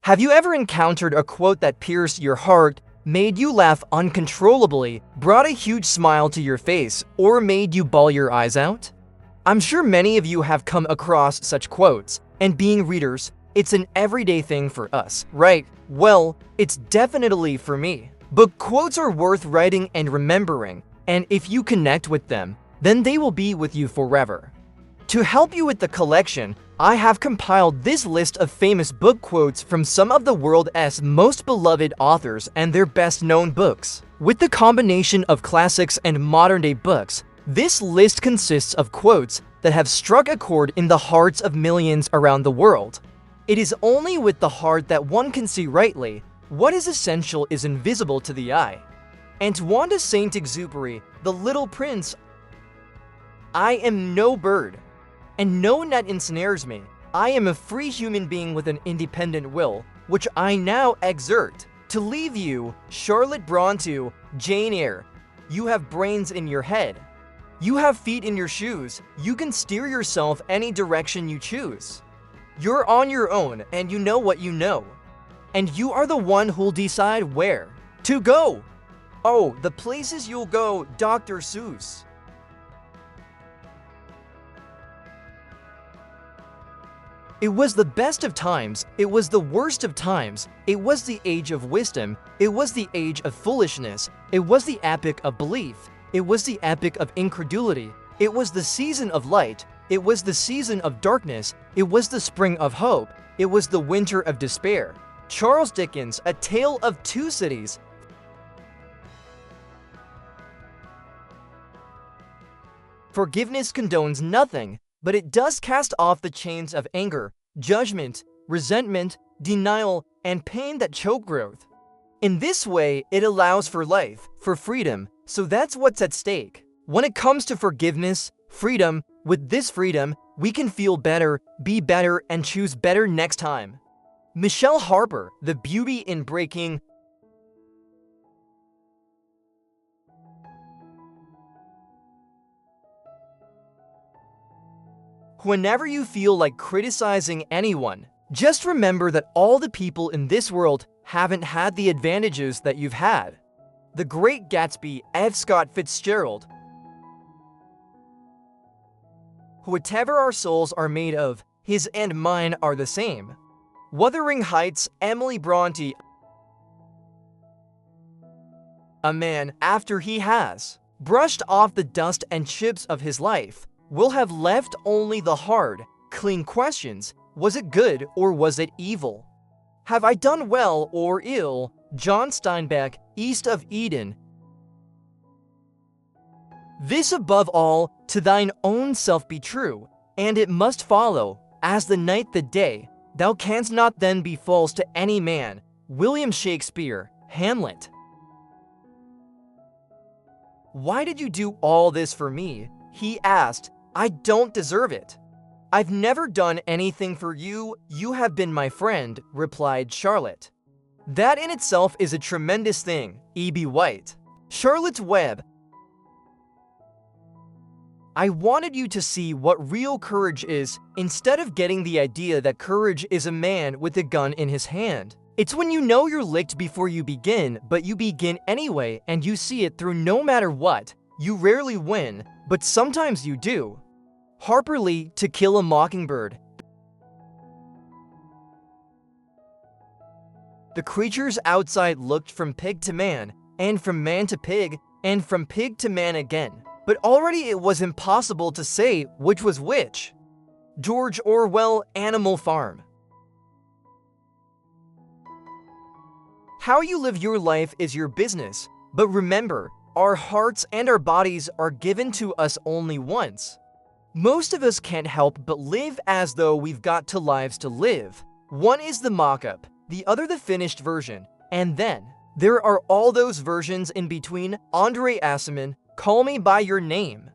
Have you ever encountered a quote that pierced your heart, made you laugh uncontrollably, brought a huge smile to your face, or made you bawl your eyes out? I'm sure many of you have come across such quotes, and being readers, it's an everyday thing for us, right? Well, it's definitely for me. But quotes are worth writing and remembering, and if you connect with them, then they will be with you forever. To help you with the collection, I have compiled this list of famous book quotes from some of the world's most beloved authors and their best-known books. With the combination of classics and modern-day books, this list consists of quotes that have struck a chord in the hearts of millions around the world. It is only with the heart that one can see rightly. What is essential is invisible to the eye. Antoine de Saint-Exupéry, The Little Prince. I am no bird, and no net ensnares me. I am a free human being with an independent will, which I now exert. To leave you, Charlotte Brontë, Jane Eyre. You have brains in your head. You have feet in your shoes. You can steer yourself any direction you choose. You're on your own, and you know what you know. And you are the one who'll decide where to go. Oh, the places you'll go, Dr. Seuss. It was the best of times, it was the worst of times, it was the age of wisdom, it was the age of foolishness, it was the epoch of belief, it was the epoch of incredulity, it was the season of light, it was the season of darkness, it was the spring of hope, it was the winter of despair. Charles Dickens, A Tale of Two Cities. Forgiveness condones nothing, but it does cast off the chains of anger, judgment, resentment, denial, and pain that choke growth. In this way, it allows for life, for freedom, so that's what's at stake. When it comes to forgiveness, freedom, with this freedom, we can feel better, be better, and choose better next time. Michelle Harper, The Beauty in Breaking. Whenever you feel like criticizing anyone, just remember that all the people in this world haven't had the advantages that you've had. The Great Gatsby, F. Scott Fitzgerald. Whatever our souls are made of, his and mine are the same. Wuthering Heights, Emily Brontë. A man, after he has brushed off the dust and chips of his life, will have left only the hard, clean questions. Was it good or was it evil? Have I done well or ill? John Steinbeck, East of Eden. This above all, to thine own self be true, and it must follow, as the night the day, thou canst not then be false to any man. William Shakespeare, Hamlet. Why did you do all this for me? He asked. I don't deserve it. I've never done anything for you. You have been my friend, replied Charlotte. That in itself is a tremendous thing. E.B. White. Charlotte's Web. I wanted you to see what real courage is, instead of getting the idea that courage is a man with a gun in his hand. It's when you know you're licked before you begin, but you begin anyway and you see it through no matter what. You rarely win, but sometimes you do. Harper Lee, To Kill a Mockingbird. The creatures outside looked from pig to man, and from man to pig, and from pig to man again. But already it was impossible to say which was which. George Orwell, Animal Farm. How you live your life is your business, but remember, our hearts and our bodies are given to us only once. Most of us can't help but live as though we've got two lives to live. One is the mock-up, the other the finished version, and then there are all those versions in between. Andre Aciman, Call Me By Your Name.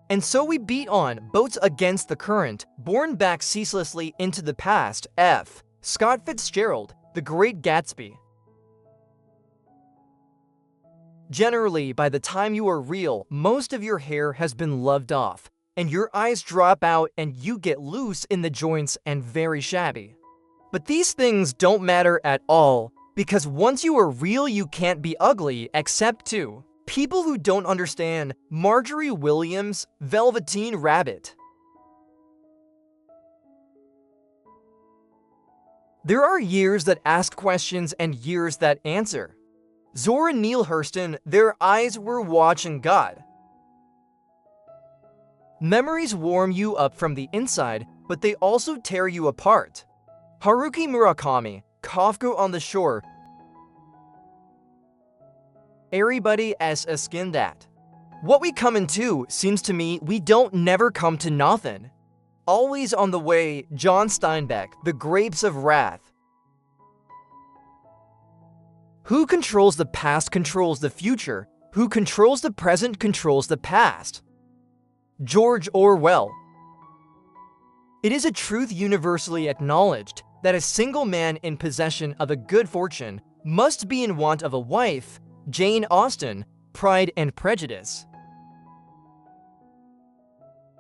And so we beat on, boats against the current, borne back ceaselessly into the past. F. Scott Fitzgerald, The Great Gatsby. Generally, by the time you are real, most of your hair has been loved off. and your eyes drop out and you get loose in the joints and very shabby. But these things don't matter at all, because once you are real, you can't be ugly, except to people who don't understand. Marjorie Williams, Velveteen Rabbit. There are years that ask questions and years that answer. Zora Neale Hurston, their eyes were watching God. Memories warm you up from the inside, but they also tear you apart. Haruki Murakami, Kafka on the Shore. Everybody has a skin that. What we come into, seems to me, we don't never come to nothing. Always on the way, John Steinbeck, The Grapes of Wrath. Who controls the past controls the future. Who controls the present controls the past. George Orwell. It is a truth universally acknowledged that a single man in possession of a good fortune must be in want of a wife. Jane Austen, Pride and Prejudice.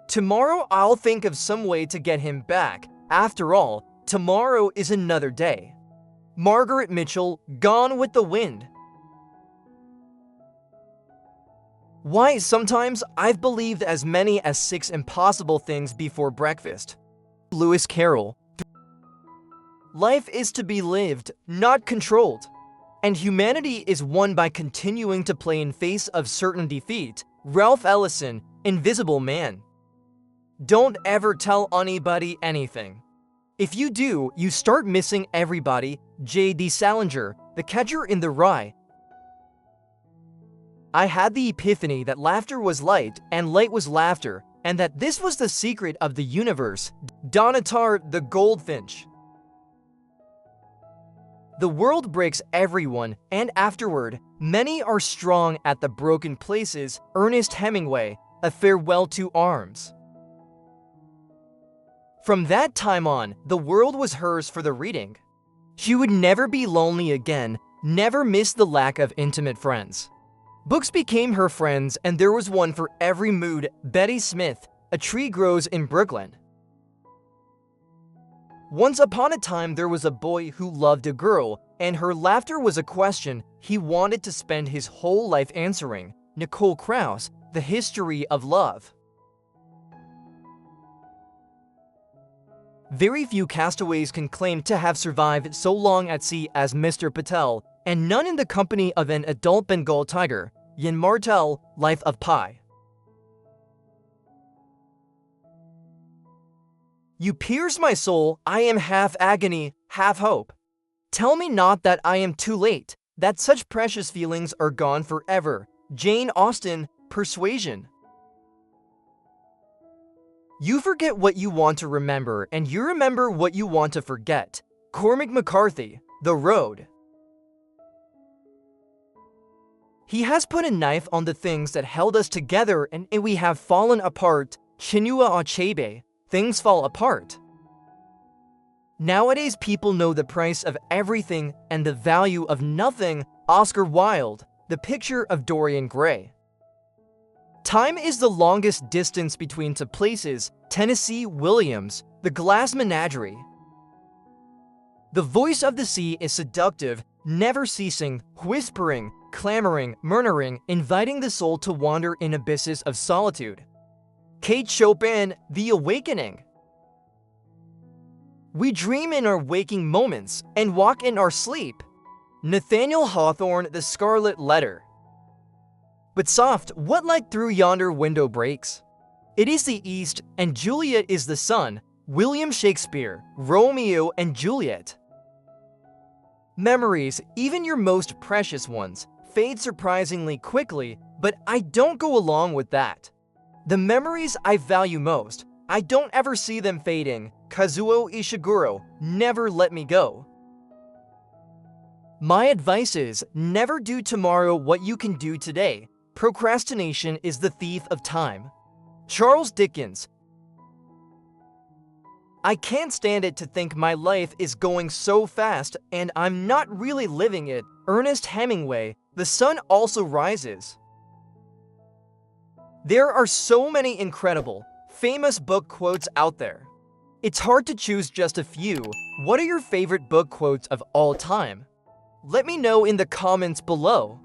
Tomorrow I'll think of some way to get him back. After all, tomorrow is another day. Margaret Mitchell, Gone with the Wind. Why, sometimes I've believed as many as 6 impossible things before breakfast. Lewis Carroll. Life is to be lived, not controlled. And humanity is won by continuing to play in face of certain defeat. Ralph Ellison, Invisible Man. Don't ever tell anybody anything. If you do, you start missing everybody. J.D. Salinger, The Catcher in the Rye. I had the epiphany that laughter was light and light was laughter, and that this was the secret of the universe. Donatar the Goldfinch. The world breaks everyone, and afterward, many are strong at the broken places. Ernest Hemingway, A Farewell to Arms. From that time on, the world was hers for the reading. She would never be lonely again, never miss the lack of intimate friends. Books became her friends, and there was one for every mood. Betty Smith, A Tree Grows in Brooklyn. Once upon a time, there was a boy who loved a girl, and her laughter was a question he wanted to spend his whole life answering. Nicole Krauss, The History of Love. Very few castaways can claim to have survived so long at sea as Mr. Patel, and none in the company of an adult Bengal tiger. Yin Martel, Life of Pi. You pierce my soul, I am half agony, half hope. Tell me not that I am too late, that such precious feelings are gone forever. Jane Austen, Persuasion. You forget what you want to remember, and you remember what you want to forget. Cormac McCarthy, The Road. He has put a knife on the things that held us together, and we have fallen apart. Chinua Achebe, Things Fall Apart. Nowadays, people know the price of everything and the value of nothing. Oscar Wilde, The Picture of Dorian Gray. Time is the longest distance between two places. Tennessee Williams, The Glass Menagerie. The voice of the sea is seductive, never ceasing, whispering, clamoring, murmuring, inviting the soul to wander in abysses of solitude. Kate Chopin, The Awakening. We dream in our waking moments and walk in our sleep. Nathaniel Hawthorne, The Scarlet Letter. But soft, what light through yonder window breaks? It is the east, and Juliet is the sun. William Shakespeare, Romeo and Juliet. Memories, even your most precious ones, fade surprisingly quickly, but I don't go along with that. The memories I value most, I don't ever see them fading. Kazuo Ishiguro, Never Let Me Go. My advice is, never do tomorrow what you can do today. Procrastination is the thief of time. Charles Dickens. I can't stand it to think my life is going so fast and I'm not really living it. Ernest Hemingway, The Sun Also Rises. There are so many incredible, famous book quotes out there. It's hard to choose just a few. What are your favorite book quotes of all time? Let me know in the comments below.